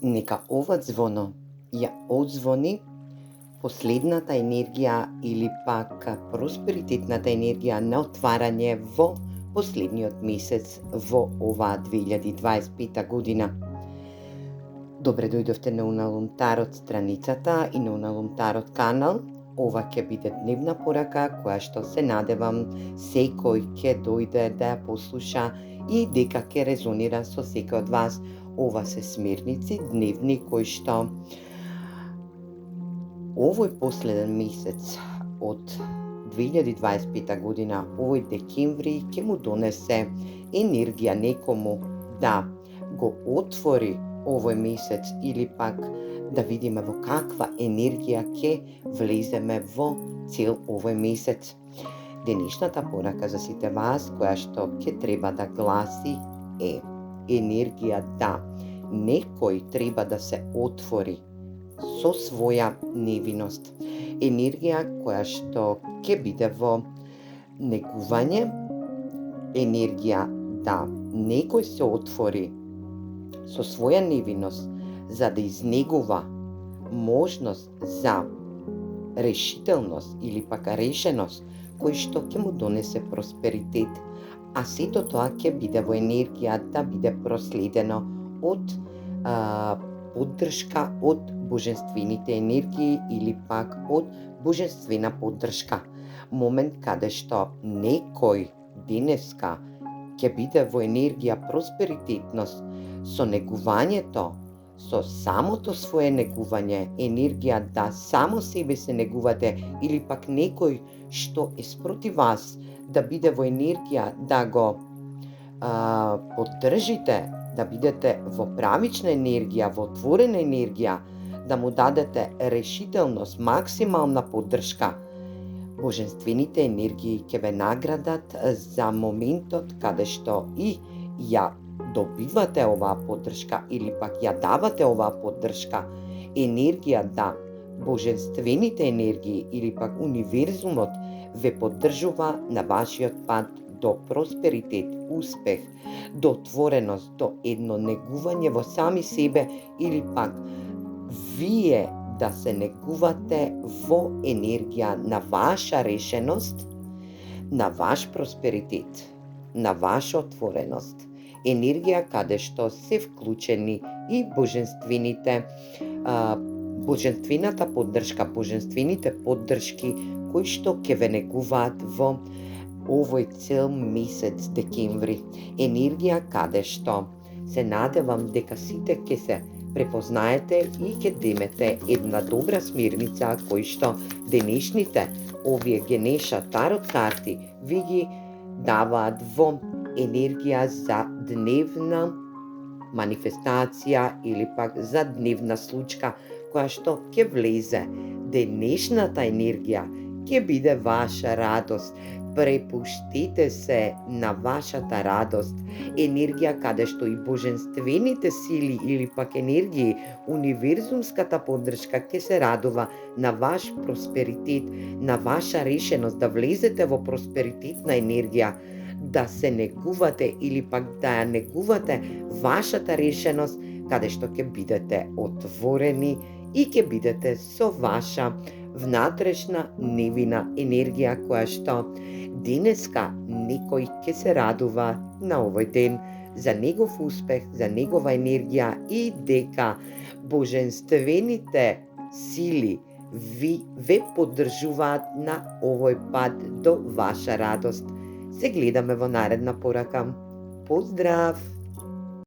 Нека ова звоно ја одзвони последната енергија или пак просперитетната енергија на отварање во последниот месец во оваа 2025 година. Добре дојдовте на Уналум Тарот страницата и на Уналум Тарот канал. Ова ќе биде дневна порака која што се надевам секој ќе дојде да ја послуша и дека ќе резонира со секој од вас. Ова се смерници дневни кои што овој последен месец од 2025 година, овој декември, ќе му донесе енергија некому да го отвори овој месец или пак да видиме во каква енергија ќе влеземе во цел овој месец. Денешната порака за сите вас која што ќе треба да гласи е енергија да некој треба да се отвори со своја невиност. Енергија која што ќе биде во негување, енергија да некој се отвори со своја невиност за да изнегува можност за решителност или пак решеност кој што ќе му донесе просперитет, а сето тоа ќе биде во енергија да биде проследено од поддршка од божествените енергии или пак од божествена поддршка. Момент каде што некој денеска ќе биде во енергија просперитетност, со негувањето, со самото свое негување, енергија да само себе се негувате или пак некој што е спротив вас, да биде во енергија да го поддржите, да бидете во правична енергија, во отворена енергија, да му дадете решителност, максимална поддршка. Божествените енергии ќе ве наградат за моментот каде што и ја добивате оваа поддршка или пак ја давате оваа поддршка. Енергија да божествените енергии или пак универзумот ве поддржува на вашиот пат до просперитет, успех, до отвореност, до едно негување во сами себе или пак вие да се негувате во енергија на ваша решеност, на ваш просперитет, на ваша отвореност. Енергија каде што се вклучени и божествената поддршка, божествените поддршки кои што ќе ве негуваат во овој цел месец декември. Енергија каде што се надевам дека сите ќе се препознаете и ќе демете една добра смирница кои што денешните овие Генеша Тарот карти ви ги даваат во енергија за дневна манифестација или пак за дневна случка која што ќе влезе. Денешната енергија ќе биде ваша радост. Препуштете се на вашата радост. Енергија каде што и божествените сили или пак енергии, универзумската поддршка ќе се радува на ваш просперитет, на ваша решеност да влезете во просперитетна енергија, да се негувате или пак да ја негувате вашата решеност, каде што ќе бидете отворени и ќе бидете со ваша внатрешна невина енергија која што денеска некој ќе се радува на овој ден за негов успех, за негова енергија и дека божествените сили ве поддржуваат на овој пат до ваша радост. Се гледаме во наредна порака. Поздрав!